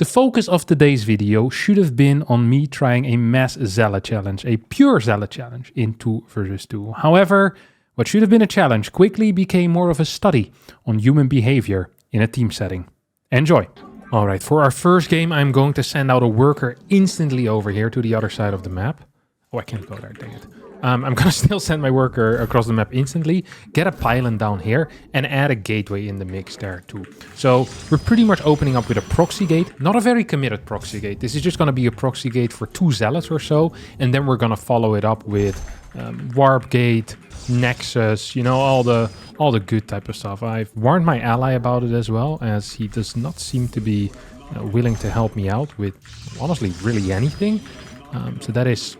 The focus of today's video should have been on me trying a mass Zealot challenge, a pure Zealot challenge in 2 versus 2. However, what should have been a challenge quickly became more of a study on human behavior in a team setting. Enjoy! Alright, for our first game I'm going to send out a worker instantly over here to the other side of the map. Oh, I can't go there, dang it. I'm gonna still send my worker across the map instantly, get a pylon down here, and add a gateway in the mix there too. So we're pretty much opening up with a proxy gate, not a very committed proxy gate. This is just gonna be a proxy gate for 2 zealots or so, and then we're gonna follow it up with warp gate, nexus, you know, all the good type of stuff. I've warned my ally about it as well, as he does not seem to be willing to help me out with honestly really anything. So that is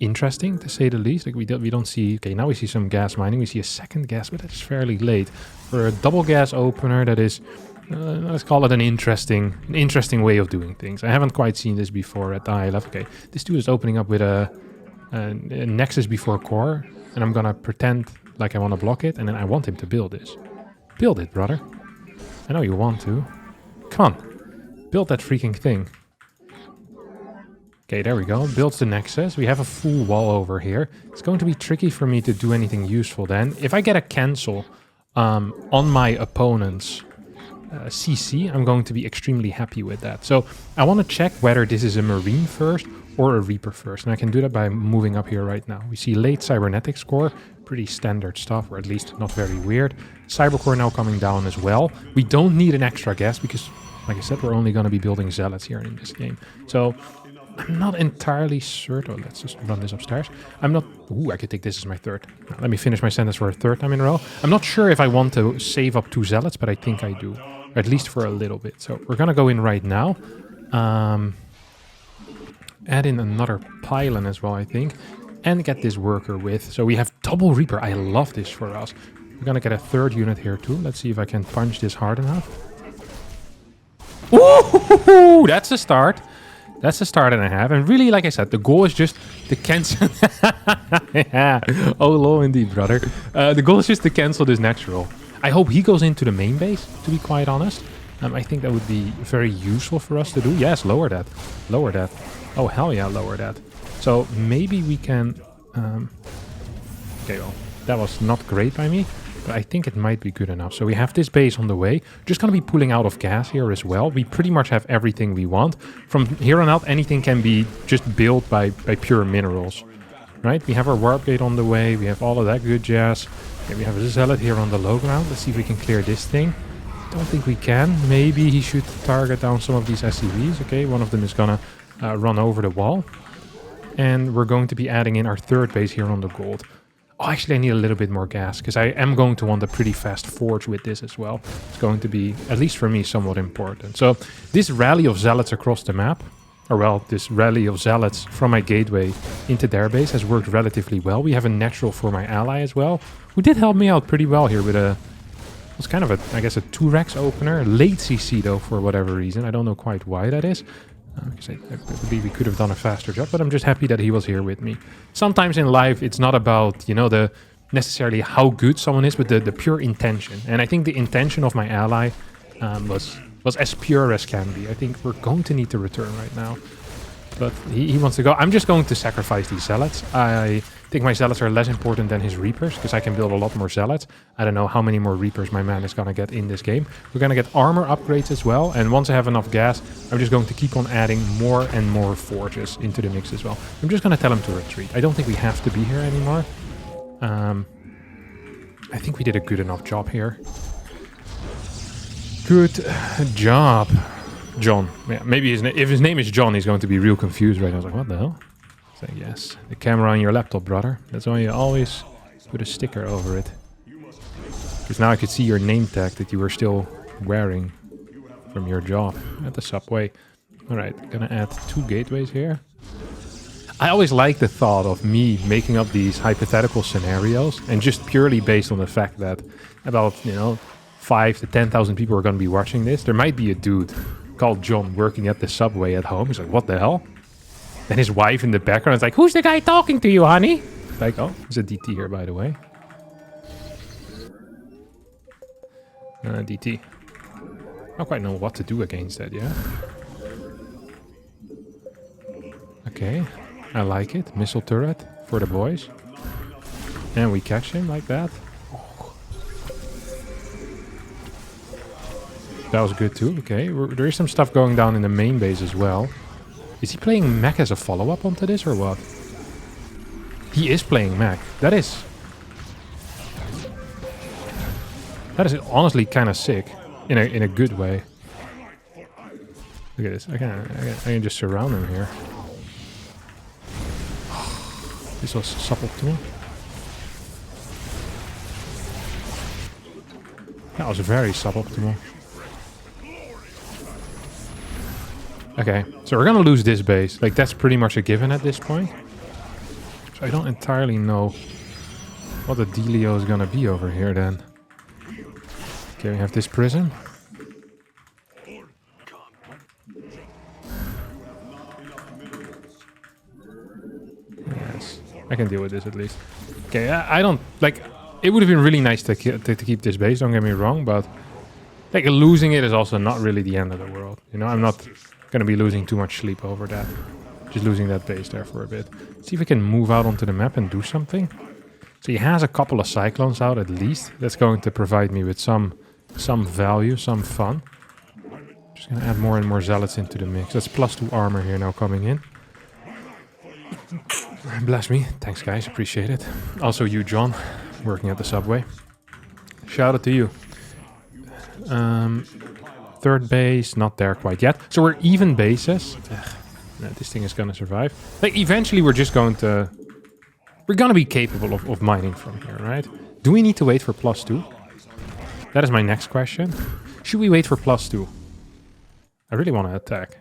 interesting to say the least. Like we don't see, okay, now we see some gas mining. We see a second gas, but that's fairly late for a double gas opener. That is let's call it an interesting way of doing things. I haven't quite seen this before at the high level. Okay, this dude is opening up with a nexus before core, and I'm gonna pretend like I want to block it, and then I want him to build this. Build it, brother. I know you want to. Come on, build that freaking thing. Okay, there we go. Builds the nexus. We have a full wall over here. It's going to be tricky for me to do anything useful then. If I get a cancel on my opponent's CC, I'm going to be extremely happy with that. So I want to check whether this is a Marine first or a Reaper first. And I can do that by moving up here right now. We see late Cybernetics core. Pretty standard stuff, or at least not very weird. Cybercore now coming down as well. We don't need an extra gas because, like I said, we're only going to be building zealots here in this game. So I'm not entirely certain. Oh, let's just run this upstairs. I'm not... Ooh, I could take this as my third. Now, let me finish my sentence for a third time in a row. I'm not sure if I want to save up 2 zealots, but I think I do. Or at least for a little bit. So we're going to go in right now. Add in another pylon as well, I think. And get this worker with. So we have double Reaper. I love this for us. We're going to get a third unit here too. Let's see if I can punch this hard enough. Ooh, that's a start. That's a start and a half. And really, like I said, the goal is just to cancel... Yeah. Oh, lol, indeed, brother. The goal is just to cancel this natural. I hope he goes into the main base, to be quite honest. I think that would be very useful for us to do. Yes, lower that. Lower that. Oh, hell yeah, lower that. So maybe we can... okay, well, that was not great by me. But I think it might be good enough. So we have this base on the way. Just going to be pulling out of gas here as well. We pretty much have everything we want. From here on out, anything can be just built by pure minerals. Right? We have our warp gate on the way. We have all of that good jazz. Okay, we have a zealot here on the low ground. Let's see if we can clear this thing. Don't think we can. Maybe he should target down some of these SCVs. Okay, one of them is going to run over the wall. And we're going to be adding in our third base here on the gold. Oh, actually, I need a little bit more gas, because I am going to want a pretty fast forge with this as well. It's going to be, at least for me, somewhat important. So this rally of zealots across the map, or well, this rally of zealots from my gateway into their base has worked relatively well. We have a natural for my ally as well, who did help me out pretty well here with a... It was kind of a, I guess, a 2-Rex opener. Late CC, though, for whatever reason. I don't know quite why that is. Because I believe we could have done a faster job, but I'm just happy that he was here with me. Sometimes in life, it's not about, you know, the necessarily how good someone is, but the pure intention. And I think the intention of my ally was as pure as can be. I think we're going to need to return right now. But he wants to go. I'm just going to sacrifice these zealots. I think my zealots are less important than his reapers, because I can build a lot more zealots. I don't know how many more reapers my man is going to get in this game. We're going to get armor upgrades as well. And once I have enough gas, I'm just going to keep on adding more and more forges into the mix as well. I'm just going to tell him to retreat. I don't think we have to be here anymore. I think we did a good enough job here. Good job. John. Yeah, maybe if his name is John, he's going to be real confused right now. I was like, what the hell? So yes, the camera on your laptop, brother. That's why you always put a sticker over it. Because now I could see your name tag that you were still wearing from your job at the subway. Alright, gonna add 2 gateways here. I always like the thought of me making up these hypothetical scenarios, and just purely based on the fact that about, you know, 5 to 10,000 people are going to be watching this. There might be a dude called John working at the subway at home. He's like, what the hell? And his wife in the background is like, who's the guy talking to you, honey? Like, oh, there's a DT here, by the way. DT. I don't quite know what to do against that, yeah? Okay, I like it. Missile turret for the boys. And we catch him like that. Oh. That was good too. Okay, there is some stuff going down in the main base as well. Is he playing mech as a follow-up onto this or what? He is playing mech. That is honestly kind of sick. In a good way. Look at this. I can just surround him here. This was suboptimal. That was very suboptimal. Okay, so we're gonna lose this base. Like, that's pretty much a given at this point. So I don't entirely know what the dealio is gonna be over here then. Okay, we have this prison. Yes, I can deal with this at least. Okay, I don't... Like, it would have been really nice to keep this base, don't get me wrong, but... Like, losing it is also not really the end of the world. You know, I'm not gonna be losing too much sleep over that. Just losing that base there for a bit. Let's see if we can move out onto the map and do something. So he has a couple of cyclones out at least. That's going to provide me with some value, some fun. Just gonna add more and more zealots into the mix. That's +2 armor here now coming in. Bless me. Thanks guys, appreciate it. Also you, John, working at the subway. Shout out to you. Third base, not there quite yet. So we're even bases. No, this thing is gonna survive. Like, eventually we're just going to... We're gonna be capable of mining from here, right? Do we need to wait for +2? That is my next question. Should we wait for +2? I really want to attack.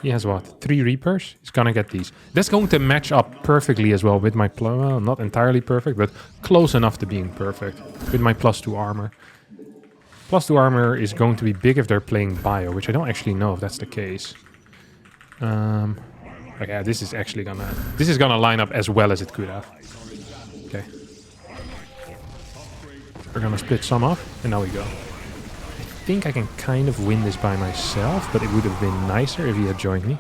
He has what? 3 Reapers? He's gonna get these. That's going to match up perfectly as well with my... Well, not entirely perfect, but close enough to being perfect. With my +2 armor. +2 armor is going to be big if they're playing bio, which I don't actually know if that's the case. Okay, this is actually gonna... This is gonna line up as well as it could have. Okay. We're gonna split some off, and now we go. I think I can kind of win this by myself, but it would have been nicer if he had joined me.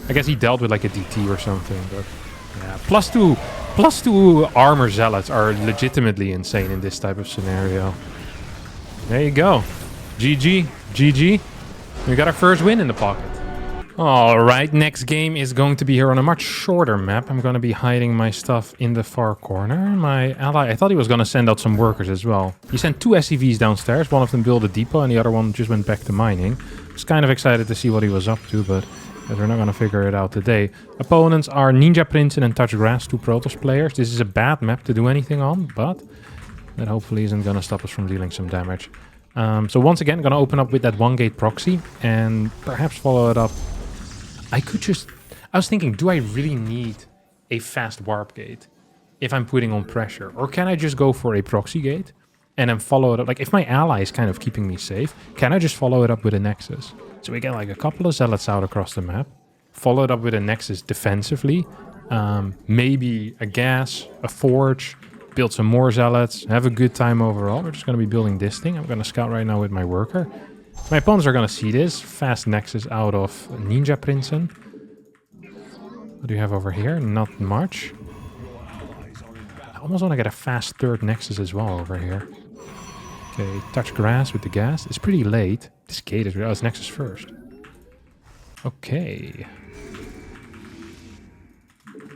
I guess he dealt with like a DT or something, but... Yeah, +2 armor zealots are legitimately insane in this type of scenario. There you go. GG. GG. We got our first win in the pocket. Alright, next game is going to be here on a much shorter map. I'm going to be hiding my stuff in the far corner. My ally, I thought he was going to send out some workers as well. He sent 2 SCVs downstairs. One of them built a depot and the other one just went back to mining. I was kind of excited to see what he was up to, but we're not going to figure it out today. Opponents are Ninja Princeton and Touch Grass, 2 Protoss players. This is a bad map to do anything on, but that hopefully isn't going to stop us from dealing some damage. So once again, going to open up with that 1-gate proxy and perhaps follow it up. I was thinking, do I really need a fast warp gate if I'm putting on pressure? Or can I just go for a proxy gate and then follow it up? Like, if my ally is kind of keeping me safe, can I just follow it up with a Nexus? So we get like a couple of zealots out across the map, follow it up with a Nexus defensively, maybe a gas, a forge, build some more zealots, have a good time overall. We're just going to be building this thing. I'm going to scout right now with my worker. My opponents are going to see this. Fast Nexus out of Ninja Princeton. What do you have over here? Not much. I almost want to get a fast third Nexus as well over here. Okay, touch grass with the gas. It's pretty late. This gate is... Oh, it's Nexus first. Okay.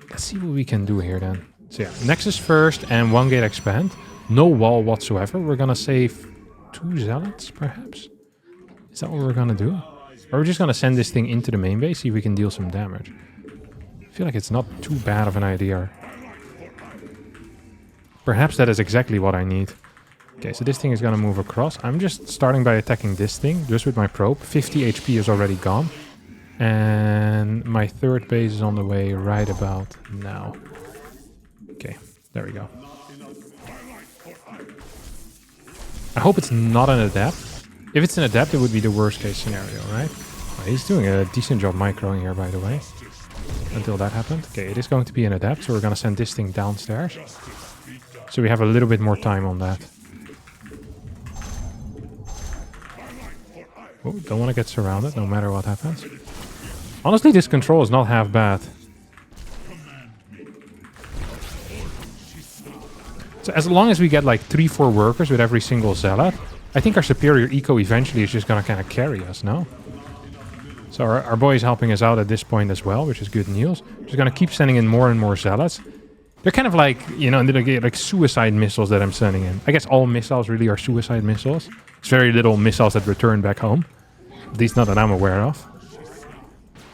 Let's see what we can do here then. So yeah, Nexus first and 1-gate expand. No wall whatsoever. We're going to save 2 zealots, perhaps? Is that what we're gonna do? Or we're just gonna send this thing into the main base, see if we can deal some damage. I feel like it's not too bad of an idea. Perhaps that is exactly what I need. Okay, so this thing is gonna move across. I'm just starting by attacking this thing, just with my probe. 50 HP is already gone. And my third base is on the way right about now. Okay, there we go. I hope it's not an adept. If it's an adept, it would be the worst case scenario, right? Well, he's doing a decent job microing here, by the way. Until that happened. Okay, it is going to be an adept, so we're going to send this thing downstairs. So we have a little bit more time on that. Oh, don't want to get surrounded, no matter what happens. Honestly, this control is not half bad. So as long as we get like 3-4 workers with every single Zealot, I think our superior eco eventually is just going to kind of carry us, no? So our boy is helping us out at this point as well, which is good news. Just going to keep sending in more and more Zealots. They're kind of like, you know, like suicide missiles that I'm sending in. I guess all missiles really are suicide missiles. There's very little missiles that return back home. At least not that I'm aware of.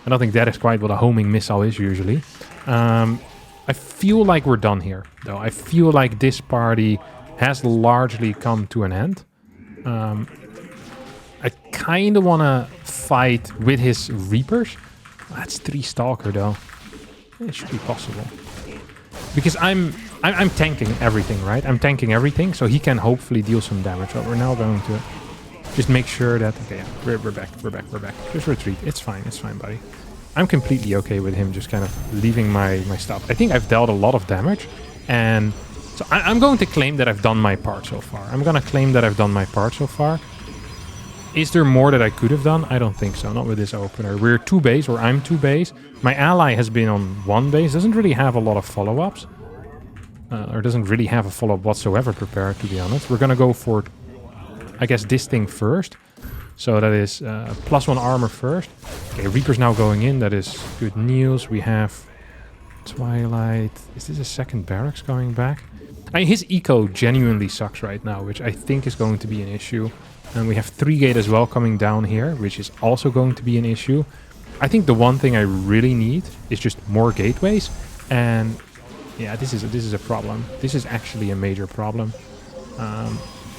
I don't think that is quite what a homing missile is usually. I feel like we're done here, though. I feel like this party has largely come to an end. I kind of want to fight with his Reapers. That's 3 Stalker, though. It should be possible. Because I'm tanking everything, right? I'm tanking everything, so he can hopefully deal some damage. But we're now going to just make sure that... Okay, yeah, we're back. Just retreat. It's fine, buddy. I'm completely okay with him just kind of leaving my stuff. I think I've dealt a lot of damage, and so I'm going to claim that I've done my part so far. Is there more that I could have done? I don't think so, not with this opener. We're 2 base, or I'm 2 base. My ally has been on 1 base, doesn't really have a lot of follow-ups. Or doesn't really have a follow-up whatsoever prepared, to be honest. We're gonna go for, I guess, this thing first. So that is +1 armor first. Okay, Reaper's now going in. That is good news. We have Twilight. Is this a second barracks going back? I mean, his eco genuinely sucks right now, which I think is going to be an issue. And we have 3 gate as well coming down here, which is also going to be an issue. I think the one thing I really need is just more gateways. And yeah, this is a problem. This is actually a major problem.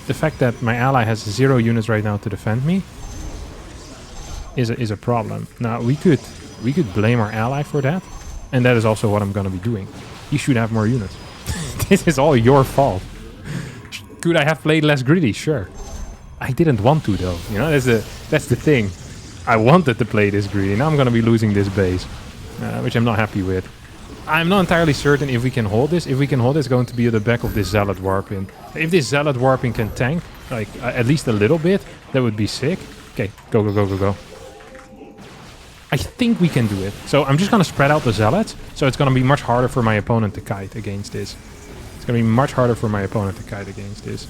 The fact that my ally has 0 units right now to defend me is a problem. Now, we could blame our ally for that, and that is also what I'm going to be doing. You should have more units. This is all your fault. Could I have played less greedy? Sure. I didn't want to, though. You know, that's the thing. I wanted to play this greedy. Now I'm going to be losing this base, which I'm not happy with. I'm not entirely certain if we can hold this. If we can hold it, it's going to be at the back of this Zealot Warping. If this Zealot Warping can tank, like, at least a little bit, that would be sick. Okay, go. I think we can do it. So I'm just going to spread out the Zealots. So it's going to be much harder for my opponent to kite against this. It's going to be much harder for my opponent to kite against this.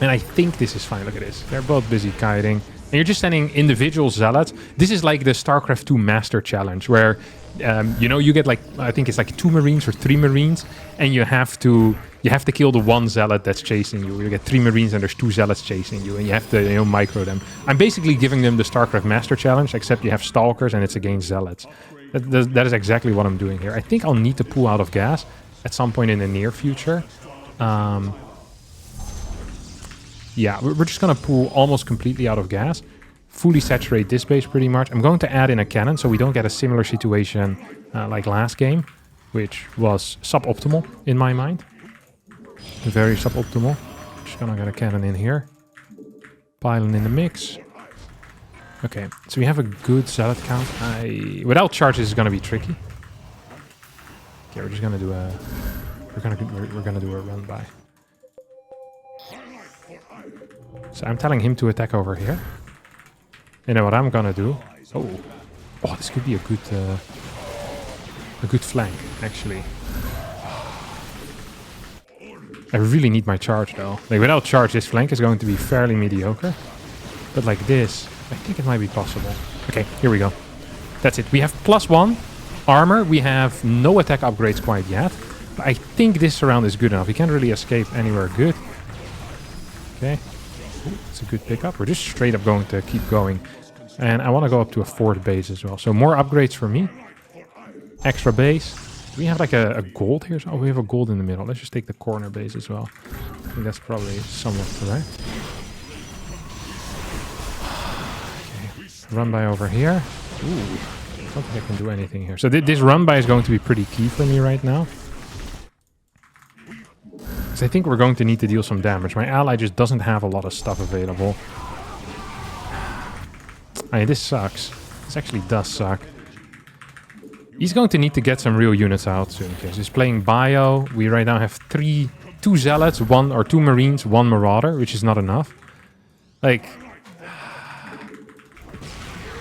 And I think this is fine. Look at this. They're both busy kiting. And you're just sending individual Zealots. This is like the StarCraft 2 Master Challenge, where, you know, you get like, I think it's like 2 Marines or 3 Marines, and you have to kill the 1 Zealot that's chasing you. You get 3 Marines and there's 2 Zealots chasing you, and you have to, you know, micro them. I'm basically giving them the StarCraft Master Challenge, except you have Stalkers and it's against Zealots. That is exactly what I'm doing here. I think I'll need to pull out of gas at some point in the near future. Yeah, we're just going to pull almost completely out of gas. Fully saturate this base pretty much. I'm going to add in a cannon so we don't get a similar situation like last game, which was suboptimal in my mind. Very suboptimal. Just going to get a cannon in here. Pylon in the mix. Okay, so we have a good Zealot count. Without charges, it's going to be tricky. Okay, we're just going to do a... We're going to do a run by. So I'm telling him to attack over here. You know what I'm gonna do? Oh, this could be a good flank, actually. I really need my charge, though. Like, without charge, this flank is going to be fairly mediocre. But like this, I think it might be possible. Okay, here we go. That's it. We have +1 armor. We have no attack upgrades quite yet. But I think this round is good enough. We can't really escape anywhere good. Okay. It's a good pickup. We're just straight up going to keep going. And I want to go up to a 4th base as well. So more upgrades for me. Extra base. Do we have like a gold here? Oh, we have a gold in the middle. Let's just take the corner base as well. I think that's probably somewhat correct. Okay. Run by over here. Ooh. I don't think I can do anything here. So this run by is going to be pretty key for me right now. I think we're going to need to deal some damage. My ally just doesn't have a lot of stuff available. I mean, this sucks. This actually does suck. He's going to need to get some real units out soon. Okay, so he's playing Bio. We right now have 2 Zealots, 2 Marines, 1 Marauder, which is not enough. Like,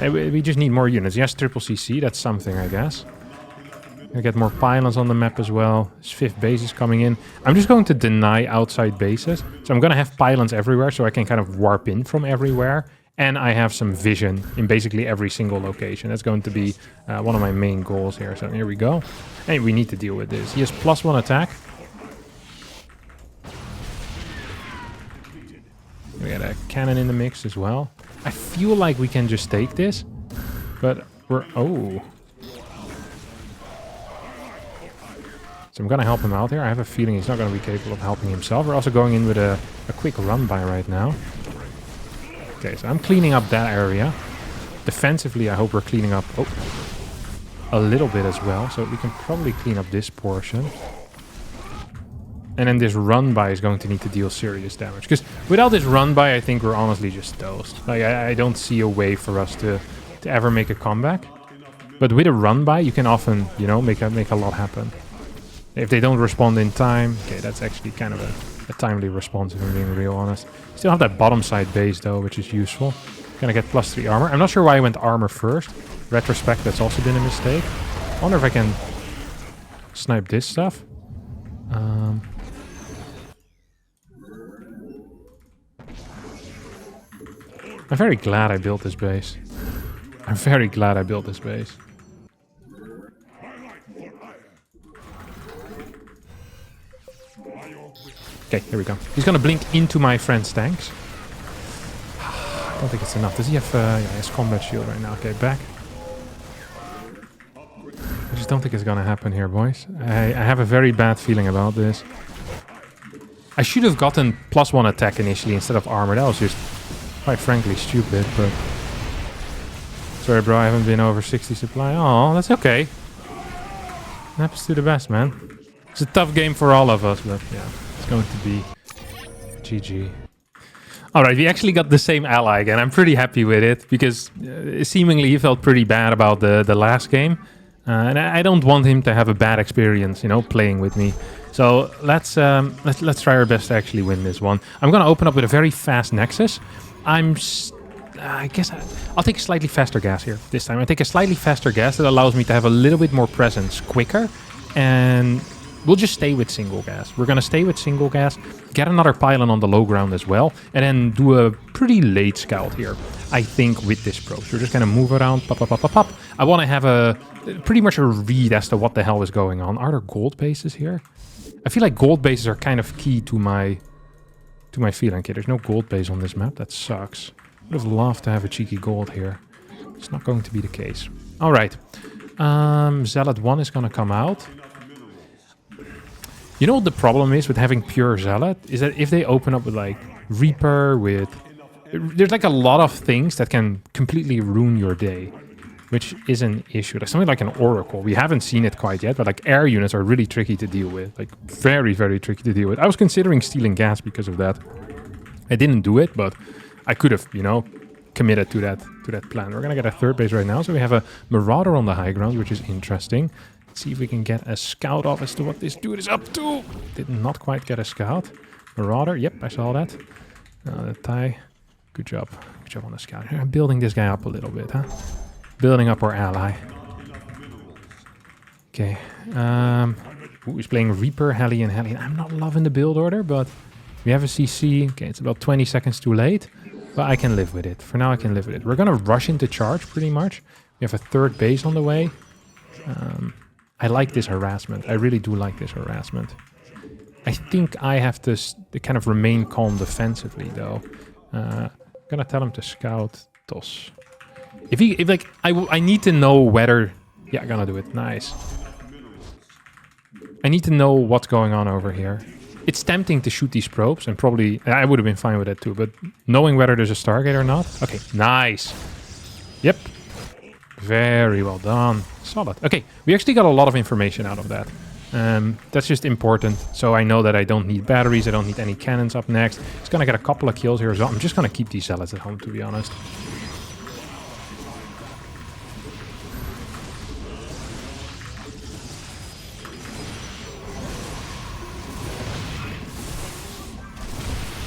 We just need more units. Yes, triple CC, that's something, I guess. I get more pylons on the map as well. This 5th base is coming in. I'm just going to deny outside bases. So I'm going to have pylons everywhere so I can kind of warp in from everywhere. And I have some vision in basically every single location. That's going to be one of my main goals here. So here we go. And we need to deal with this. He has +1 attack. We got a cannon in the mix as well. I feel like we can just take this. But we're... Oh... So I'm going to help him out here. I have a feeling he's not going to be capable of helping himself. We're also going in with a quick run by right now. Okay, so I'm cleaning up that area. Defensively, I hope we're cleaning up a little bit as well. So we can probably clean up this portion. And then this run by is going to need to deal serious damage. Because without this run by, I think we're honestly just toast. Like, I don't see a way for us to ever make a comeback. But with a run by, you can often, you know, make a lot happen. If they don't respond in time, okay, that's actually kind of a timely response if I'm being real honest. Still have that bottom side base though, which is useful. Gonna get +3 armor. I'm not sure why I went armor first. Retrospect, that's also been a mistake. I wonder if I can snipe this stuff. I'm very glad I built this base. I'm very glad I built this base. Okay, here we go. He's gonna blink into my friend's tanks. I don't think it's enough. Does he have... yeah, he has combat shield right now. Okay, back. I just don't think it's gonna happen here, boys. I have a very bad feeling about this. I should have gotten +1 attack initially instead of armor. That was just, quite frankly, stupid, but... Sorry, bro, I haven't been over 60 supply. Oh, that's okay. Happens to the best, man. It's a tough game for all of us, but yeah. It's going to be GG. Alright, we actually got the same ally again. I'm pretty happy with it because seemingly he felt pretty bad about the last game. And I don't want him to have a bad experience, you know, playing with me. So let's try our best to actually win this one. I'm going to open up with a very fast Nexus. I guess I'll take a slightly faster gas here this time. I take a slightly faster gas that allows me to have a little bit more presence quicker. And... we'll just stay with single gas. We're going to stay with single gas, get another pylon on the low ground as well, and then do a pretty late scout here, I think, with this probe. So we're just going to move around, pop, pop, pop, pop, pop. I want to have pretty much a read as to what the hell is going on. Are there gold bases here? I feel like gold bases are kind of key to my feeling. Okay, there's no gold base on this map. That sucks. Would have loved to have a cheeky gold here. It's not going to be the case. All right. Zealot 1 is going to come out. You know what the problem is with having pure Zealot? Is that if they open up with like Reaper, with... there's like a lot of things that can completely ruin your day. Which is an issue. Like something like an Oracle. We haven't seen it quite yet, but like air units are really tricky to deal with. Like very, very tricky to deal with. I was considering stealing gas because of that. I didn't do it, but I could have, you know, committed to that plan. We're gonna get a 3rd base right now. So we have a Marauder on the high ground, which is interesting. See if we can get a scout off as to what this dude is up to. Did not quite get a scout. Marauder, yep, I saw that. The tie. Good job. Good job on the scout. I'm building this guy up a little bit, huh? Building up our ally. Okay. Ooh, he's playing Reaper, Hellion, Hellion. I'm not loving the build order, but we have a CC. Okay, it's about 20 seconds too late. But I can live with it. For now, I can live with it. We're going to rush into charge, pretty much. We have a 3rd base on the way. I like this harassment. I really do like this harassment. I think I have to kind of remain calm defensively, though. I'm gonna tell him to scout toss. I need to know whether... yeah, I'm gonna do it. Nice. I need to know what's going on over here. It's tempting to shoot these probes, and probably... I would have been fine with that, too, but knowing whether there's a Stargate or not... okay, nice. Yep. Very well done. Solid. Okay, we actually got a lot of information out of that. That's just important. So I know that I don't need batteries. I don't need any cannons up next. It's going to get a couple of kills here as well. I'm just going to keep these zealots at home, to be honest.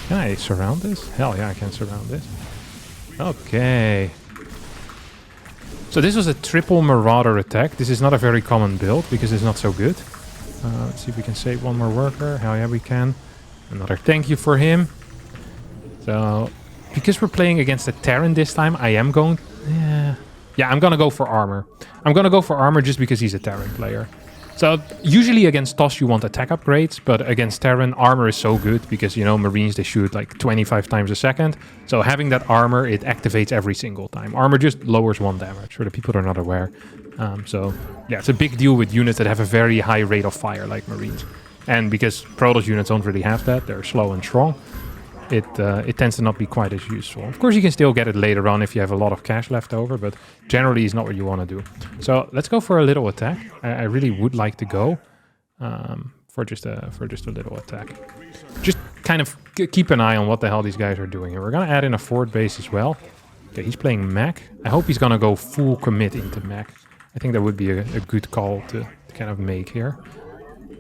Can I surround this? Hell yeah, I can surround this. Okay. So this was a triple Marauder attack. This is not a very common build because it's not so good. Let's see if we can save one more worker. Hell yeah, we can. Another thank you for him. So, because we're playing against a Terran this time, I am going... Yeah, I'm going to go for armor. I'm going to go for armor just because he's a Terran player. So, usually against TOS you want attack upgrades, but against Terran, armor is so good because, you know, Marines, they shoot like 25 times a second. So, having that armor, it activates every single time. Armor just lowers 1 damage, for the people that are not aware. So, yeah, it's a big deal with units that have a very high rate of fire, like Marines. And because Protoss units don't really have that, they're slow and strong, it tends to not be quite as useful. Of course, you can still get it later on if you have a lot of cash left over, but generally it's not what you want to do. So let's go for a little attack. I really would like to go for just a little attack. Just kind of keep an eye on what the hell these guys are doing here. We're going to add in a forward base as well. Okay, he's playing mech. I hope he's going to go full commit into mech. I think that would be a good call to kind of make here.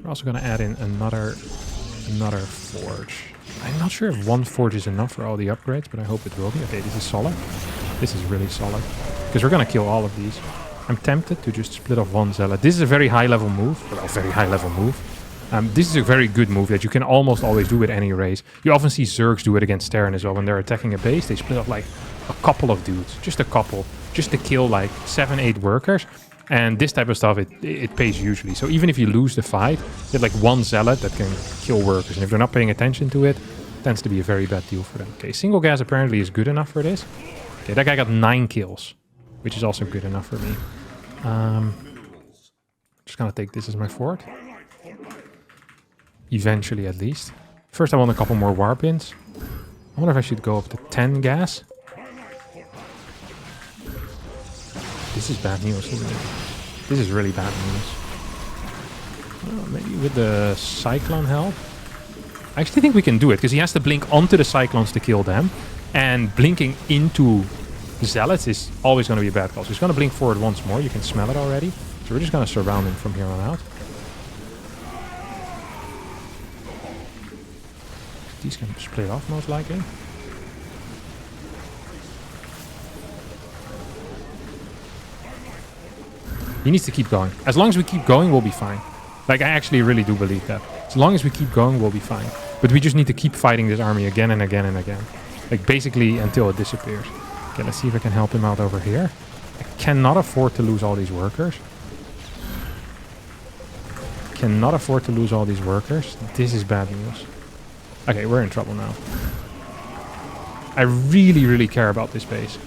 We're also going to add in another forge. I'm not sure if 1 forge is enough for all the upgrades, but I hope it will be. Okay, this is solid. This is really solid. Because we're going to kill all of these. I'm tempted to just split off 1 Zealot. This is a very high-level move. Well, very high-level move. This is a very good move that you can almost always do with any race. You often see Zergs do it against Terran as well. When they're attacking a base, they split off like a couple of dudes. Just a couple. Just to kill like 7, 8 workers. And this type of stuff, it pays usually. So even if you lose the fight, you have like 1 Zealot that can kill workers. And if they're not paying attention to it, it tends to be a very bad deal for them. Okay, single gas apparently is good enough for this. Okay, that guy got 9 kills, which is also good enough for me. Just gonna take this as my fort. Eventually, at least. First, I want a couple more warpins. I wonder if I should go up to 10 gas. This is bad news, isn't it? This is really bad news. Well, maybe with the Cyclone help? I actually think we can do it, because he has to blink onto the Cyclones to kill them. And blinking into Zealots is always going to be a bad call. So he's going to blink forward once more. You can smell it already. So we're just going to surround him from here on out. These can split off, most likely. He needs to keep going. As long as we keep going, we'll be fine. Like, I actually really do believe that. As long as we keep going, we'll be fine. But we just need to keep fighting this army again and again and again. Like, basically until it disappears. Okay, let's see if I can help him out over here. I cannot afford to lose all these workers. Cannot afford to lose all these workers. This is bad news. Okay, we're in trouble now. I really, really care about this base.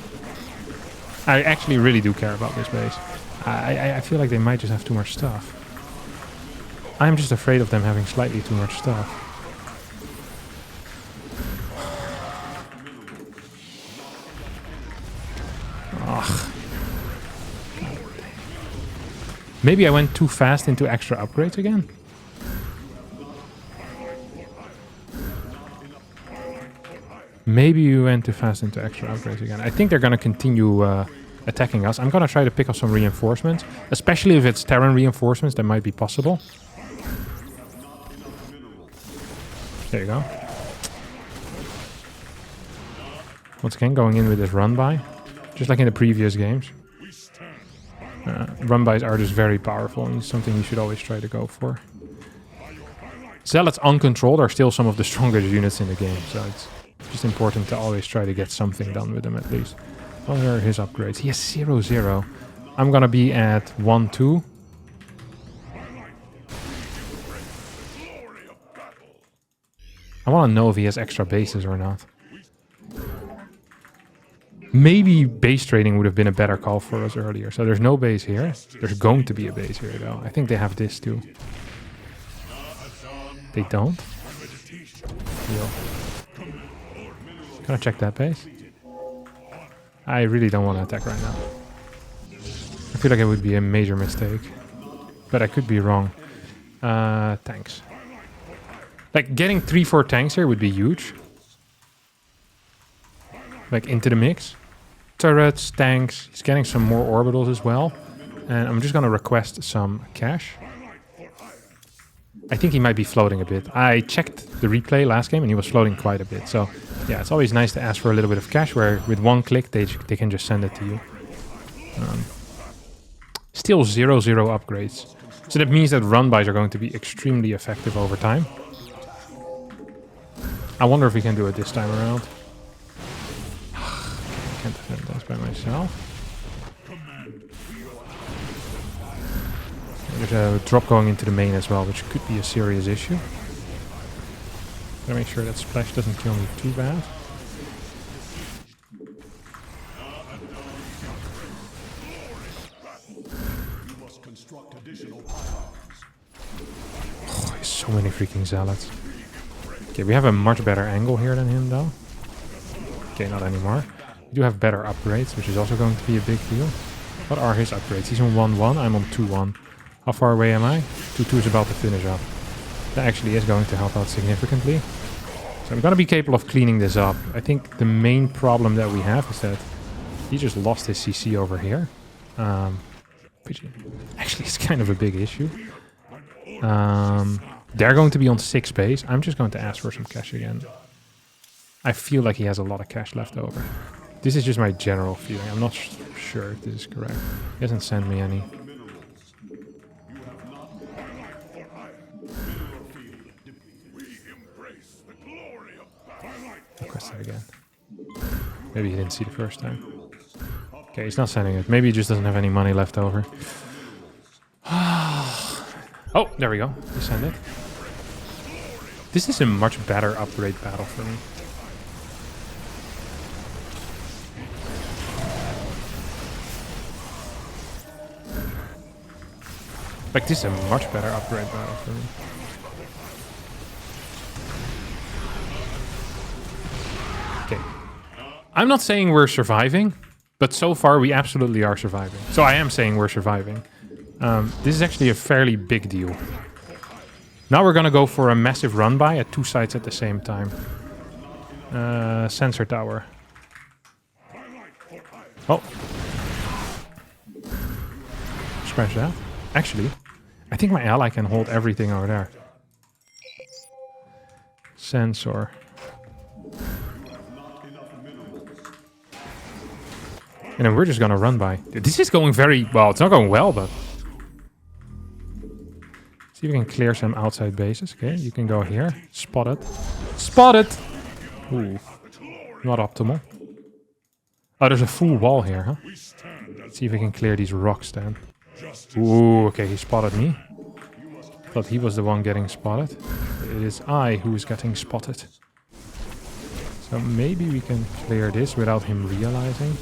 I actually really do care about this base. I feel like they might just have too much stuff. I'm just afraid of them having slightly too much stuff. Ugh. Maybe I went too fast into extra upgrades again? Maybe you went too fast into extra upgrades again. I think they're going to continue attacking us. I'm going to try to pick up some reinforcements. Especially if it's Terran reinforcements, that might be possible. There you go. Once again, going in with this run-by. Just like in the previous games. Run-bys are just very powerful and something you should always try to go for. Zealots uncontrolled are still some of the strongest units in the game, so it's just important to always try to get something done with them at least. What are his upgrades? He has 0-0. I'm gonna be at 1-2. I want to know if he has extra bases or not. Maybe base trading would have been a better call for us earlier. So there's no base here. There's going to be a base here though. I think they have this too. They don't? Deal. Can I check that base? I really don't want to attack right now. I feel like it would be a major mistake. But I could be wrong. Tanks. Like, getting 3-4 tanks here would be huge. Like, into the mix. Turrets, tanks. He's getting some more orbitals as well. And I'm just going to request some cash. I think he might be floating a bit. I checked the replay last game and he was floating quite a bit. So, yeah, it's always nice to ask for a little bit of cash where with one click they can just send it to you. Still 0-0 upgrades. So that means that run-bys are going to be extremely effective over time. I wonder if we can do it this time around. I can't defend this by myself. There's a drop going into the main as well, which could be a serious issue. Gotta make sure that splash doesn't kill me too bad. Oh, there's so many freaking zealots. Okay, we have a much better angle here than him though. Okay, not anymore. We do have better upgrades, which is also going to be a big deal. What are his upgrades? He's on 1-1, I'm on 2-1. How far away am I? 2-2 is about to finish up. That actually is going to help out significantly. So I'm going to be capable of cleaning this up. I think the main problem that we have is that he just lost his CC over here. Which actually is kind of a big issue. They're going to be on 6 base. I'm just going to ask for some cash again. I feel like he has a lot of cash left over. This is just my general feeling. I'm not sure if this is correct. He hasn't sent me any. Request that again. Maybe he didn't see the first time. Okay, he's not sending it. Maybe he just doesn't have any money left over. Oh, there we go. He sent it. This is a much better upgrade battle for me. Like, this is a much better upgrade battle for me. Okay. I'm not saying we're surviving, but so far we absolutely are surviving. So I am saying we're surviving. This is actually a fairly big deal. Now we're gonna go for a massive run-by at 2 sites at the same time. Sensor tower. Oh. Scratch that. Actually, I think my ally can hold everything over there. Sensor. And then we're just gonna run by. This is going very well. It's not going well, but see if we can clear some outside bases. Okay, you can go here. Spot it. Spot it! Ooh, not optimal. Oh, there's a full wall here, huh? Let's see if we can clear these rocks then. Ooh, okay, he spotted me. Thought he was the one getting spotted. It is I who is getting spotted. So maybe we can clear this without him realizing.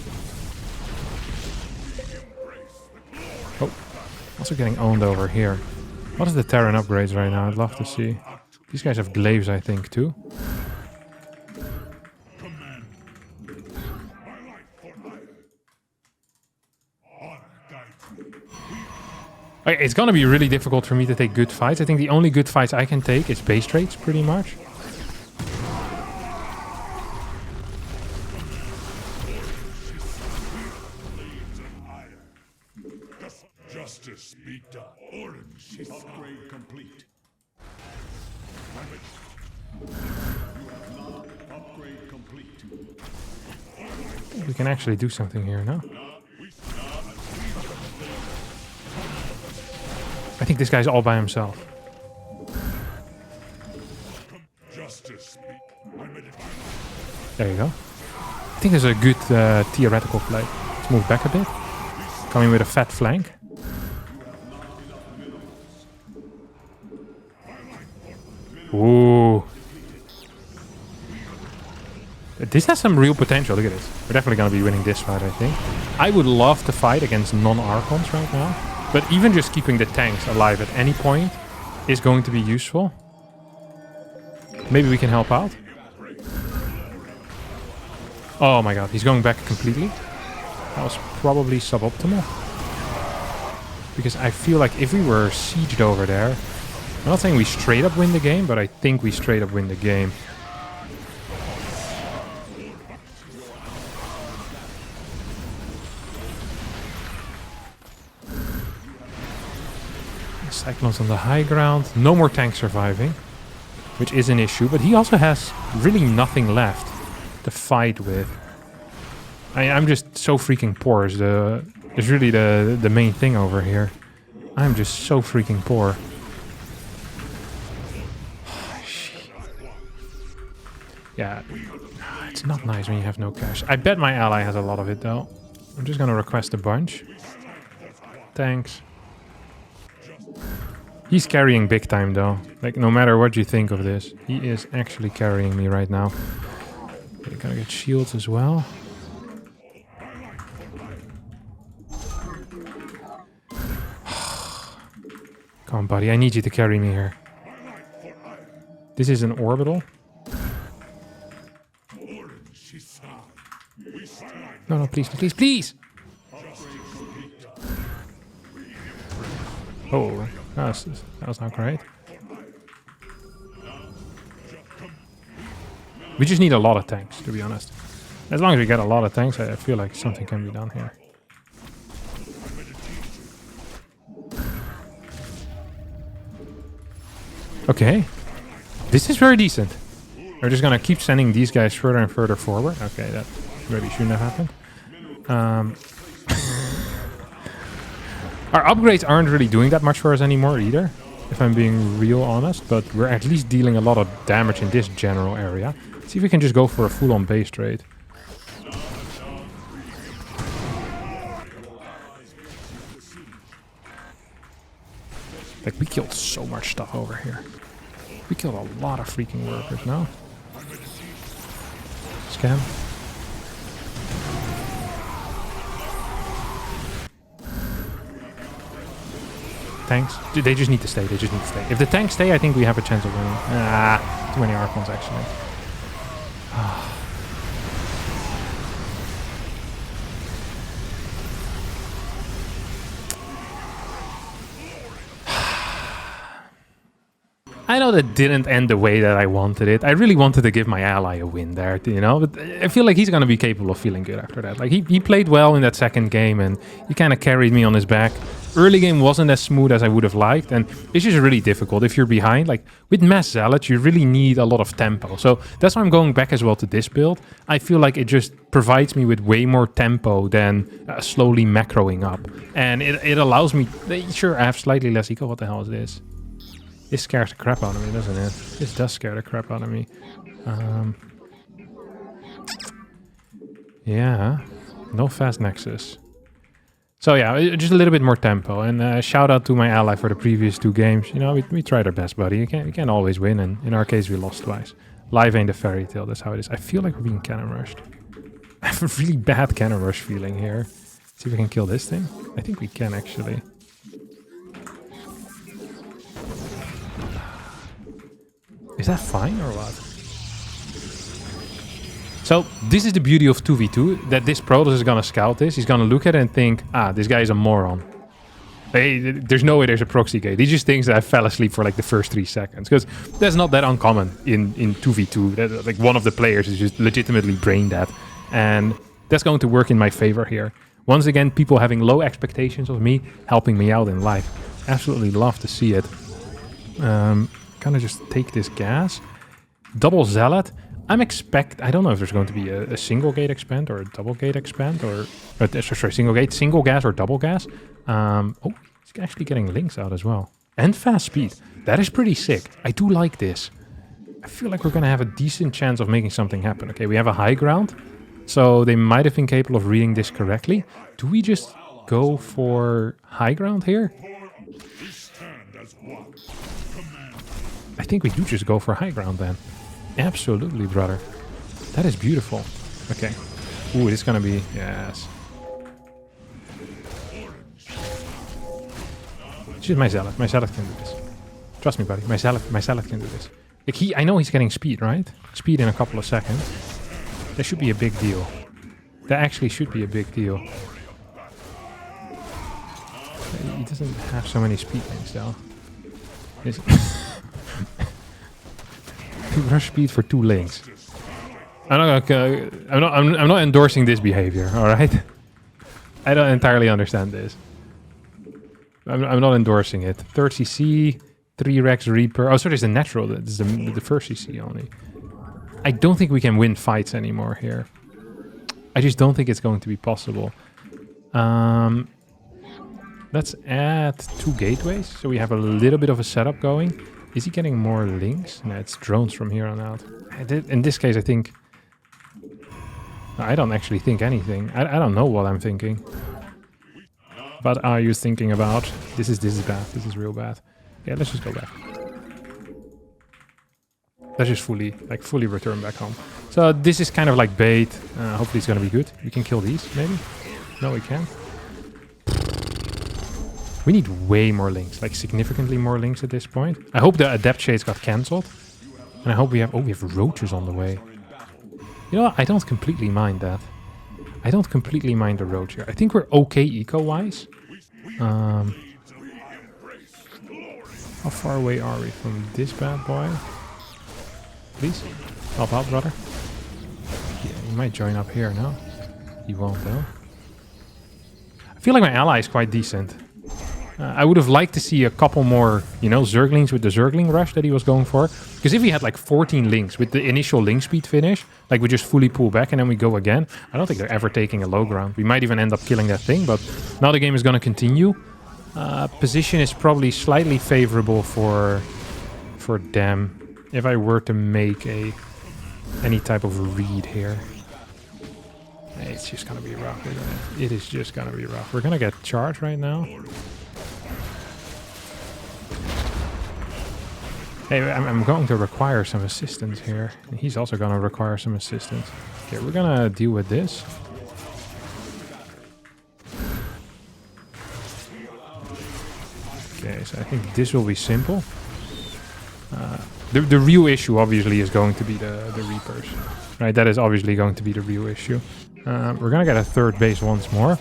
Oh, also getting owned over here. What is the Terran upgrades right now? I'd love to see. These guys have glaives, I think, too. Okay, it's gonna be really difficult for me to take good fights. I think the only good fights I can take is base trades, pretty much. Justice be done. Orange is upgrade complete. Upgrade complete. We can actually do something here now. I think this guy's all by himself. There you go. I think there's a good theoretical play. Let's move back a bit. Coming with a fat flank. Ooh. This has some real potential. Look at this. We're definitely going to be winning this fight, I think. I would love to fight against non-Archons right now. But even just keeping the tanks alive at any point is going to be useful. Maybe we can help out. Oh my god, he's going back completely. That was probably suboptimal. Because I feel like if we were sieged over there... I'm not saying we straight up win the game, but I think we straight up win the game. Cyclones on the high ground. No more tanks surviving, which is an issue. But he also has really nothing left to fight with. I'm just so freaking poor. Is the is really the main thing over here. I'm just so freaking poor. Yeah, it's not nice when you have no cash. I bet my ally has a lot of it though. I'm just gonna request a bunch. Thanks. He's carrying big time though. Like, no matter what you think of this, he is actually carrying me right now. Okay, gonna get shields as well. Come on, buddy. I need you to carry me here. This is an orbital. No, no, please, please, please! Oh, that was not great. We just need a lot of tanks, to be honest. As long as we get a lot of tanks, I feel like something can be done here. Okay. This is very decent. We're just gonna keep sending these guys further and further forward. Okay, that maybe shouldn't have happened. Our upgrades aren't really doing that much for us anymore either, if I'm being real honest, but we're at least dealing a lot of damage in this general area. Let's see if we can just go for a full-on base trade. Like, we killed so much stuff over here. We killed a lot of freaking workers now. Scam. Tanks. They just need to stay. They just need to stay. If the tanks stay, I think we have a chance of winning. Ah, too many Archons actually. I know that didn't end the way that I wanted it. I really wanted to give my ally a win there, you know? But I feel like he's going to be capable of feeling good after that. Like, he played well in that second game, and he kind of carried me on his back. Early game wasn't as smooth as I would have liked, and it's just really difficult if you're behind. Like, with Mass Zealot, you really need a lot of tempo. So that's why I'm going back as well to this build. I feel like it just provides me with way more tempo than slowly macroing up. And it allows me... Sure, I have slightly less eco. What the hell is this? This scares the crap out of me, doesn't it? This does scare the crap out of me. Yeah. No fast nexus. So yeah, just a little bit more tempo. And shout out to my ally for the previous 2 games. You know, we tried our best, buddy. You can't always win, and in our case, we lost twice. Life ain't a fairy tale, that's how it is. I feel like we're being cannon rushed. I have a really bad cannon rush feeling here. See if we can kill this thing. I think we can, actually. Is that fine or what? So this is the beauty of 2v2, that this Protoss is gonna scout this. He's gonna look at it and think, ah, this guy is a moron. Hey, there's no way there's a proxy gate. He just thinks that I fell asleep for like the first 3 seconds. Because that's not that uncommon in 2v2. That, like, one of the players is just legitimately brain dead. And that's going to work in my favor here. Once again, people having low expectations of me, helping me out in life. Absolutely love to see it. Gonna just take this gas. Double Zealot. I don't know if there's going to be a single gate expand or a double gate expand, or sorry, single gas or double gas. Oh, he's actually getting links out as well. And fast speed. That is pretty sick. I do like this. I feel like we're gonna have a decent chance of making something happen. Okay, we have a high ground, so they might have been capable of reading this correctly. Do we just go for high ground here? I think we do just go for high ground then. Absolutely, brother. That is beautiful. Okay. Ooh, it's gonna be... Yes. Just my Zealot. My Zealot can do this. Trust me, buddy. My Zealot can do this. Like, I know he's getting speed, right? Speed in a couple of seconds. That should be a big deal. That actually should be a big deal. He doesn't have so many speed things, though. Rush speed for 2 lanes. I'm not endorsing this behavior. All right. I don't entirely understand this. I'm not endorsing it. 3rd CC, 3 Rex Reaper. Oh, sorry, there's the natural. This is the 1st CC only. I don't think we can win fights anymore here. I just don't think it's going to be possible. Let's add 2 gateways, so we have a little bit of a setup going. Is he getting more links? No, it's drones from here on out. In this case, I think... I don't actually think anything. I don't know what I'm thinking. What are you thinking about? This is bad. This is real bad. Yeah, let's just go back. Let's just fully return back home. So this is kind of like bait. Hopefully it's gonna be good. We can kill these, maybe? No, we can't. We need way more links, like significantly more links at this point. I hope the Adept Shades got cancelled. And I hope we have... Oh, we have roaches on the way. You know what? I don't completely mind that. I don't completely mind the roach here. I think we're okay eco-wise. How far away are we from this bad boy? Please, help out, brother. Yeah, he might join up here, no? He won't, though. I feel like my ally is quite decent. I would have liked to see a couple more, you know, Zerglings with the Zergling rush that he was going for. Because if he had like 14 links with the initial link speed finish, like we just fully pull back and then we go again, I don't think they're ever taking a low ground. We might even end up killing that thing, but now the game is going to continue. Position is probably slightly favorable for them if I were to make any type of read here. It's just going to be rough, isn't it? It is just going to be rough. We're going to get charged right now. Hey, I'm going to require some assistance here. He's also going to require some assistance. Okay, we're going to deal with this. Okay, so I think this will be simple. The real issue obviously is going to be the Reapers. Right, that is obviously going to be the real issue. We're going to get a third base once more.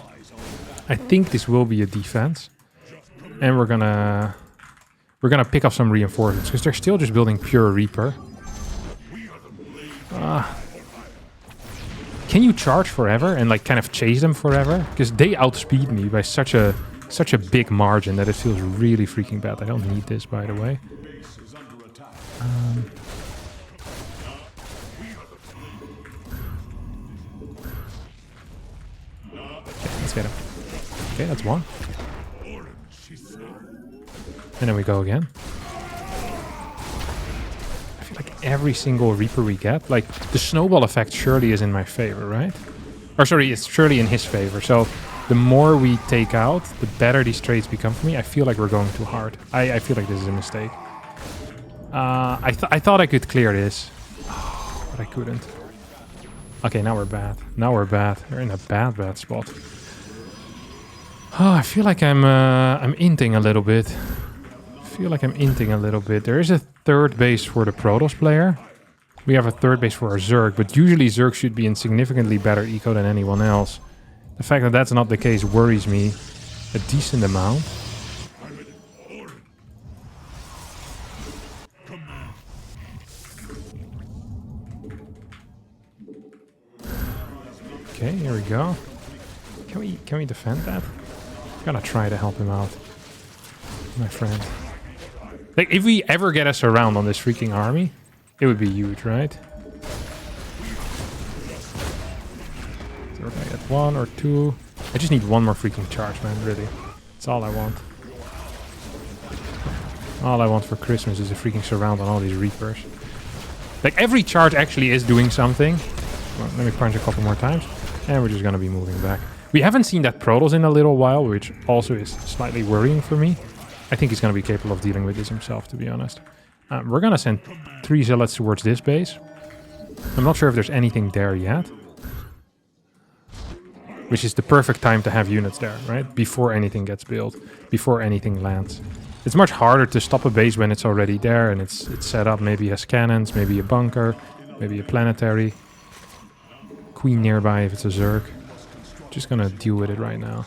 I think this will be a defense. And we're going to pick up some reinforcements because they're still just building pure Reaper. Can you charge forever and like kind of chase them forever? Because they outspeed me by such a big margin that it feels really freaking bad. I don't need this, by the way. Okay, let's get him. Okay, that's one. And then we go again. I feel like every single Reaper we get, like the snowball effect surely is in my favor, right? Or sorry, it's surely in his favor. So the more we take out, the better these trades become for me. I feel like we're going too hard. I feel like this is a mistake. I thought I could clear this, but I couldn't. Okay, now we're bad. Now we're bad. We're in a bad spot. Oh, I feel like I'm inting a little bit. There is a third base for the Protoss player. We have a third base for our Zerg, but usually Zerg should be in significantly better eco than anyone else. The fact that that's not the case worries me a decent amount. Okay, here we go. Can we defend that? I'm gonna try to help him out, my friend. Like, if we ever get us around on this freaking army, it would be huge, right? So we're gonna get 1 or 2. I just need one more freaking charge, man, really. That's all I want. All I want for Christmas is a freaking surround on all these Reapers. Like, every charge actually is doing something. Well, let me punch a couple more times. And we're just gonna be moving back. We haven't seen that Protoss in a little while, which also is slightly worrying for me. I think he's going to be capable of dealing with this himself, to be honest. We're going to send 3 Zealots towards this base. I'm not sure if there's anything there yet. Which is the perfect time to have units there, right? Before anything gets built, before anything lands. It's much harder to stop a base when it's already there and it's set up. Maybe has cannons, maybe a bunker, maybe a planetary. Queen nearby if it's a Zerg. Just going to deal with it right now.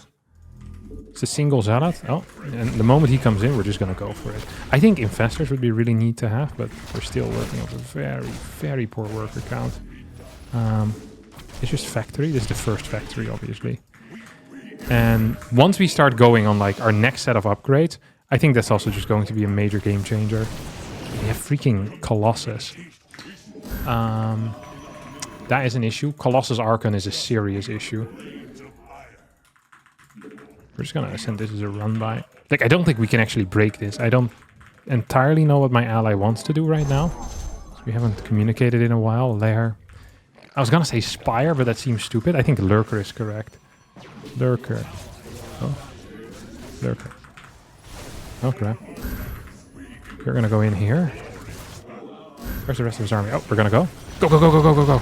It's a single Zealot. Oh, and the moment he comes in, we're just going to go for it. I think Infestors would be really neat to have, but we're still working off a very, very poor worker count. It's just factory. This is the first factory, obviously. And once we start going on like our next set of upgrades, I think that's also just going to be a major game changer. We have freaking Colossus. That is an issue. Colossus Archon is a serious issue. We're just gonna send this as a run by. Like, I don't think we can actually break this. I don't entirely know what my ally wants to do right now. We haven't communicated in a while. Lair. I was gonna say Spire, but that seems stupid. I think Lurker is correct. Lurker. Oh. Lurker. Oh, crap. We're gonna go in here. Where's the rest of his army? Oh, we're gonna go. Go, go, go, go, go, go, go.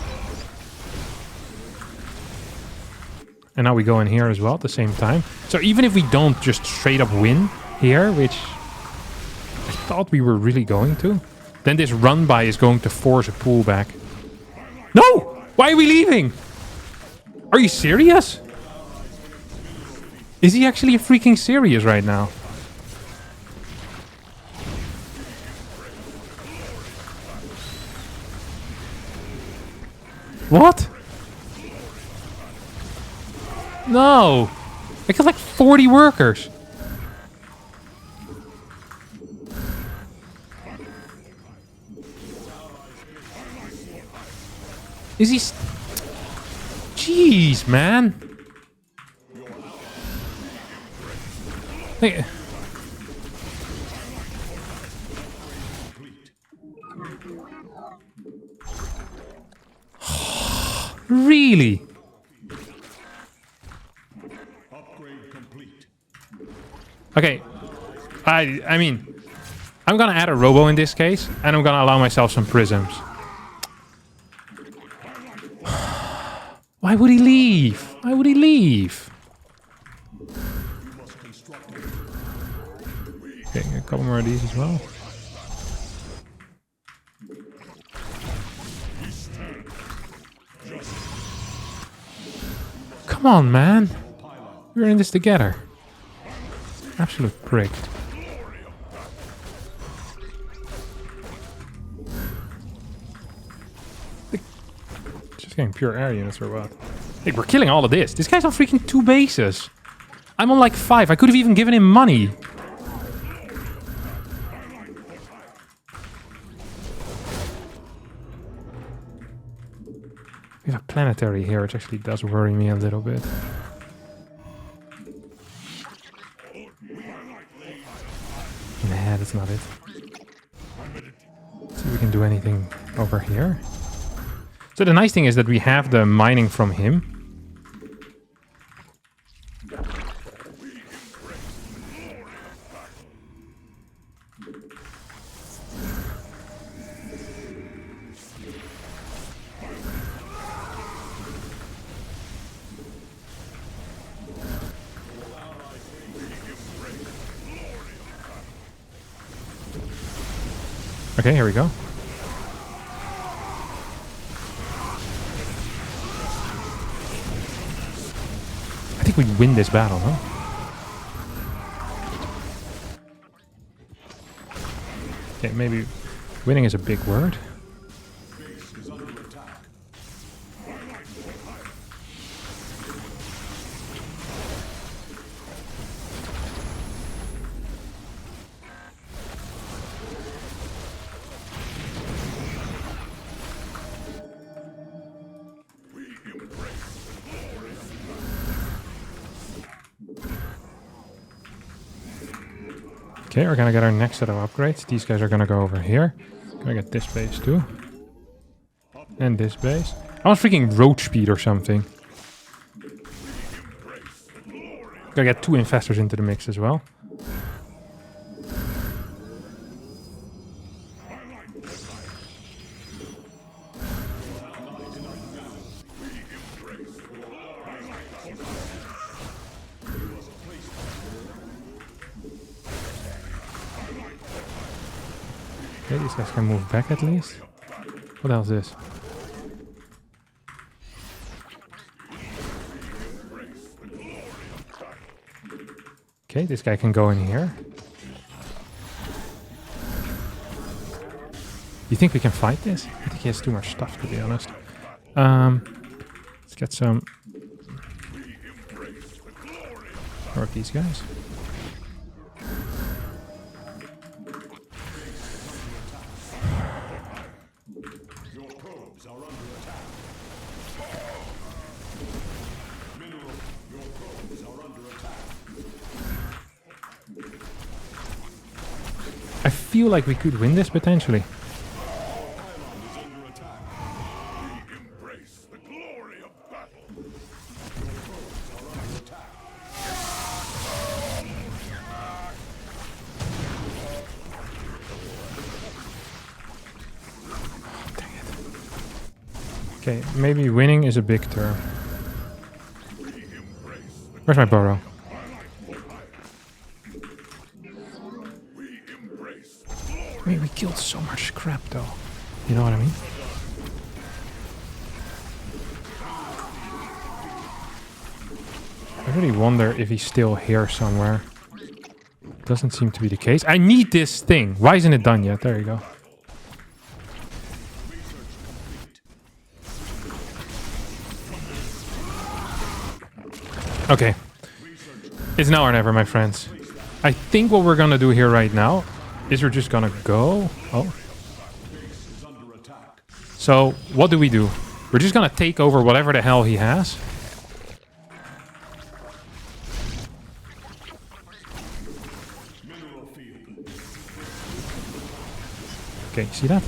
And now we go in here as well at the same time. So even if we don't just straight up win here, which I thought we were really going to, then this run by is going to force a pullback. No! Why are we leaving? Are you serious? Is he actually freaking serious right now? What? No! I got like 40 workers. Is he... Jeez, man. Hey. Really? Okay. I mean, I'm gonna add a robo in this case, and I'm gonna allow myself some prisms. Why would he leave? Why would he leave? Okay, a couple more of these as well. Come on, man. We're in this together. Absolute prick. Just getting pure air units or what? Hey, we're killing all of this. This guy's on freaking 2 bases. I'm on like 5. I could have even given him money. We have a planetary here, which actually does worry me a little bit. Nah, that's not it. Let's see if we can do anything over here. So the nice thing is that we have the mining from him. Okay, here we go. I think we win this battle, huh? Okay, maybe winning is a big word. Okay, we're gonna get our next set of upgrades. These guys are gonna go over here. Gonna get this base too. And this base. I want freaking road speed or something. Gotta get 2 infestors into the mix as well. Okay, these guys can move back at least. What else is this? Okay, this guy can go in here. You think we can fight this? I think he has too much stuff, to be honest. Let's get some more of these guys. I feel like we could win this potentially. Embrace the glory of battle. Dang it. Okay, maybe winning is a big term. Where's my burrow? I mean, we killed so much crap though. You know what I mean? I really wonder if he's still here somewhere. Doesn't seem to be the case. I need this thing. Why isn't it done yet? There you go. Okay. It's now or never, my friends. I think what we're gonna do here right now is we're just gonna go... Oh. So, what do? We're just gonna take over whatever the hell he has. Okay, see that?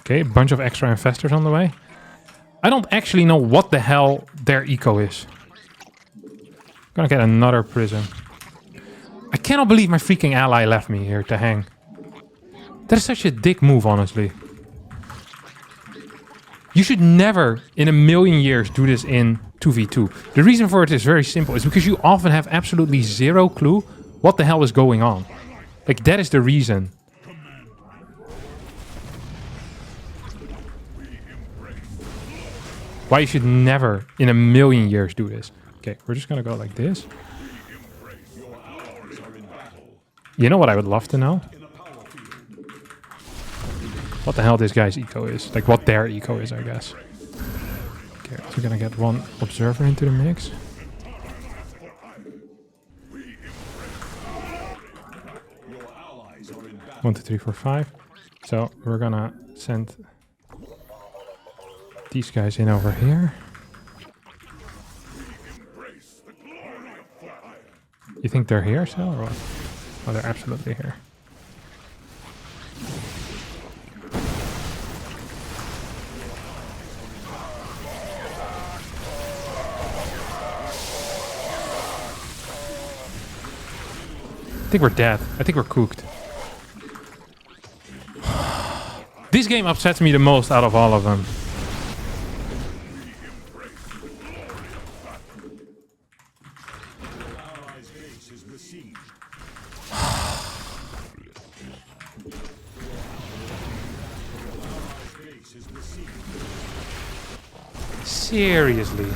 Okay, a bunch of extra investors on the way. I don't actually know what the hell their eco is. Gonna get another prison. I cannot believe my freaking ally left me here to hang. That is such a dick move, honestly. You should never in a million years do this in 2v2. The reason for it is very simple. It's because you often have absolutely zero clue what the hell is going on. Like, that is the reason. Why you should never in a million years do this. Okay, we're just gonna go like this. You know what I would love to know? What the hell this guy's eco is. Like what their eco is, I guess. Okay, we're gonna get one observer into the mix. 1, 2, 3, 4, 5. So we're gonna send these guys in over here. You think they're here still or what? Oh, they're absolutely here. I think we're dead. I think we're cooked. This game upsets me the most out of all of them. Seriously.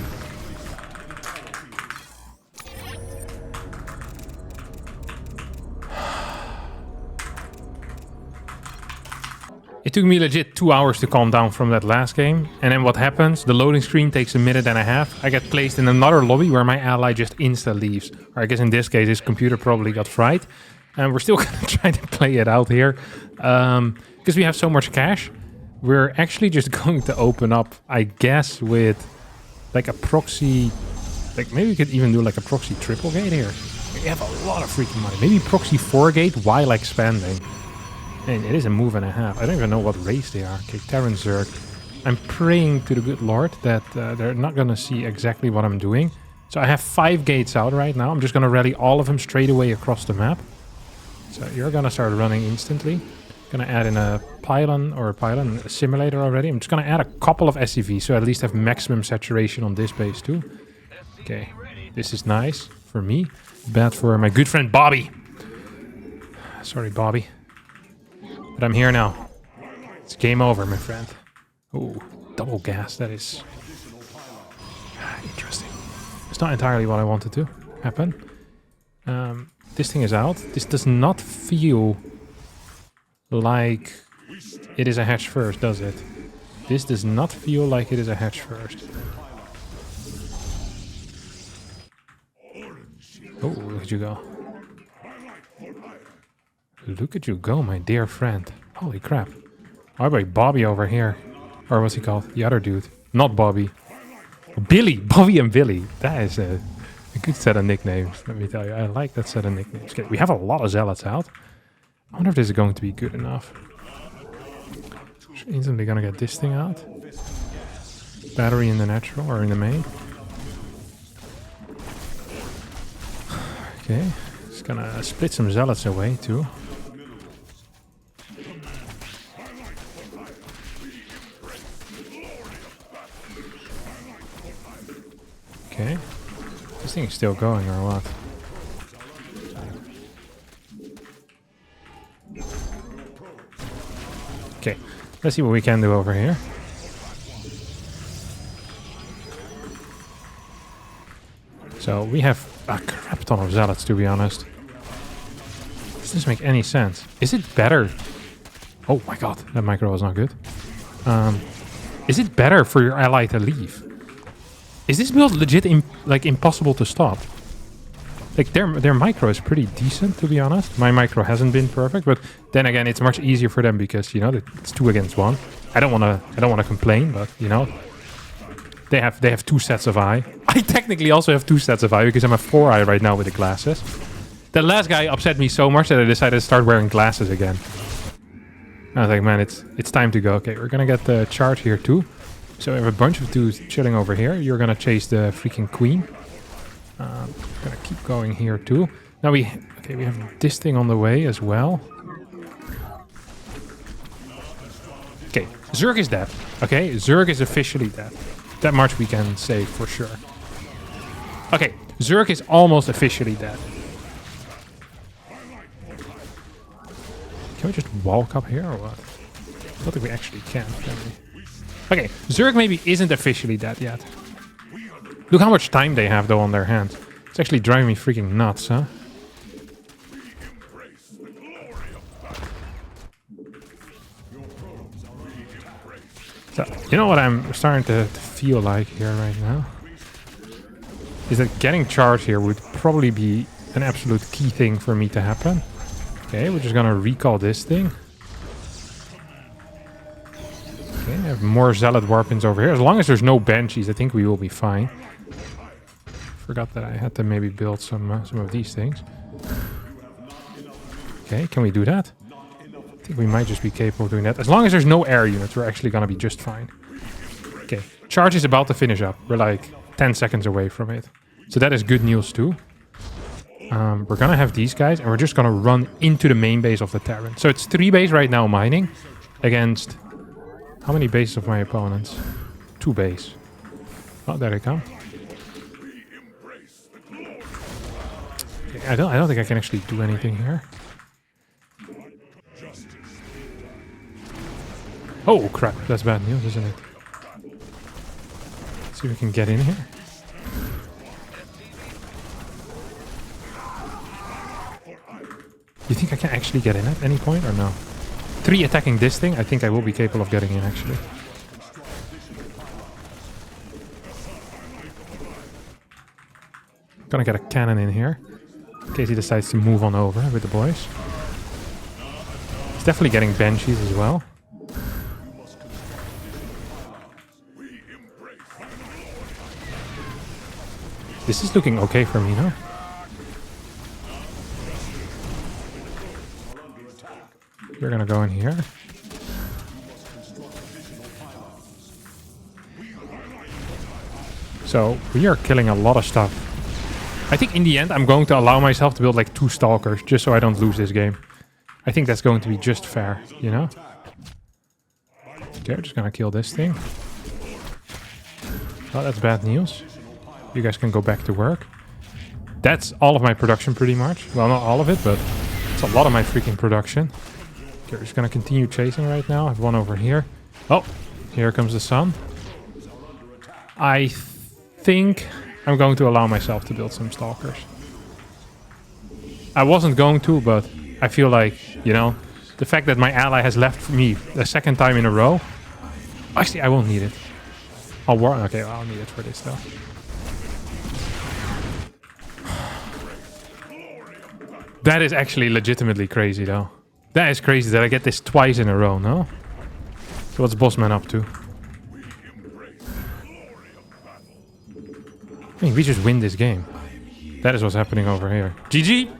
It took me legit 2 hours to calm down from that last game. And then what happens? The loading screen takes a minute and a half. I get placed in another lobby where my ally just insta leaves. Or I guess in this case, his computer probably got fried. And we're still gonna try to play it out here. Because we have so much cash. We're actually just going to open up, I guess, with like a proxy. Like maybe we could even do like a proxy triple gate here. We have a lot of freaking money. Maybe proxy 4 gate while expanding. And it is a move and a half. I don't even know what race they are. Okay, Terran Zerg. I'm praying to the good Lord that they're not going to see exactly what I'm doing. So I have 5 gates out right now. I'm just going to rally all of them straight away across the map. So you're going to start running instantly. Going to add in a pylon a simulator already. I'm just going to add a couple of SCVs so I at least have maximum saturation on this base too. Okay, this is nice for me. Bad for my good friend Bobby. Sorry, Bobby. But I'm here now. It's game over, my friend. Ooh, double gas. That is interesting. It's not entirely what I wanted to happen. This thing is out. This does not feel like it is a hatch first, does it? This does not feel like it is a hatch first. Oh, look at you go. Look at you go, my dear friend. Holy crap. Why about Bobby over here? Or what's he called? The other dude. Not Bobby. Billy. Bobby and Billy. That is a good set of nicknames, let me tell you. I like that set of nicknames. Okay, we have a lot of Zealots out. I wonder if this is going to be good enough. Just instantly gonna get this thing out. Battery in the natural or in the main. Okay. Just gonna split some Zealots away too. Okay. This thing is still going or what? Okay. Let's see what we can do over here. So we have a crap ton of Zealots, to be honest. This doesn't make any sense. Is it better? Oh my god, that micro was not good. Is it better for your ally to leave? Is this build legit impossible to stop? Like their micro is pretty decent, to be honest. My micro hasn't been perfect, but then again, it's much easier for them because you know it's 2 against 1. I don't wanna complain, but you know they have 2 sets of eye. I technically also have 2 sets of eye because I'm a 4 eye right now with the glasses. The last guy upset me so much that I decided to start wearing glasses again. I was like, man, it's time to go. Okay, we're gonna get the charge here too. So we have a bunch of dudes chilling over here. You're gonna chase the freaking queen. Gonna keep going here too. Now we have this thing on the way as well. Okay, Zerg is dead. Okay, Zerg is officially dead. That much we can say for sure. Okay, Zerg is almost officially dead. Can we just walk up here or what? I don't think we actually can we? Okay, Zerg maybe isn't officially dead yet. Look how much time they have though on their hands. It's actually driving me freaking nuts, huh? So, you know what I'm starting to feel like here right now? Is that getting charged here would probably be an absolute key thing for me to happen. Okay, we're just gonna recall this thing. Okay, I have more Zealot weapons over here. As long as there's no Banshees, I think we will be fine. Forgot that I had to maybe build some of these things. Okay, can we do that? I think we might just be capable of doing that. As long as there's no air units, we're actually gonna be just fine. Okay, charge is about to finish up. We're like 10 seconds away from it. So that is good news too. We're gonna have these guys and we're just gonna run into the main base of the Terran. So it's 3 base right now mining against... How many bases of my opponents? 2 base. Oh, there they come. Okay, I don't think I can actually do anything here. Oh crap, that's bad news, isn't it? Let's see if we can get in here. You think I can actually get in at any point or no? 3 attacking this thing, I think I will be capable of getting in actually. Gonna get a cannon in here. In case he decides to move on over with the boys. He's definitely getting Banshees as well. This is looking okay for me, no? You're gonna go in here. So, we are killing a lot of stuff. I think in the end, I'm going to allow myself to build like 2 Stalkers, just so I don't lose this game. I think that's going to be just fair, you know? Okay, we're just gonna kill this thing. Oh, that's bad news. You guys can go back to work. That's all of my production pretty much. Well, not all of it, but it's a lot of my freaking production. Okay, we're just gonna continue chasing right now. I have one over here. Oh, here comes the sun. I think I'm going to allow myself to build some Stalkers. I wasn't going to, but I feel like, you know, the fact that my ally has left me the 2nd time in a row. Actually, I won't need it. Okay, I'll need it for this though. That is actually legitimately crazy, though. That is crazy that I get this twice in a row, no? So what's Bossman up to? I mean, we just win this game. That is what's happening over here. GG!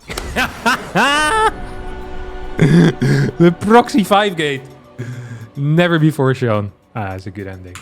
The proxy 5 gate. Never before shown. Ah, it's a good ending.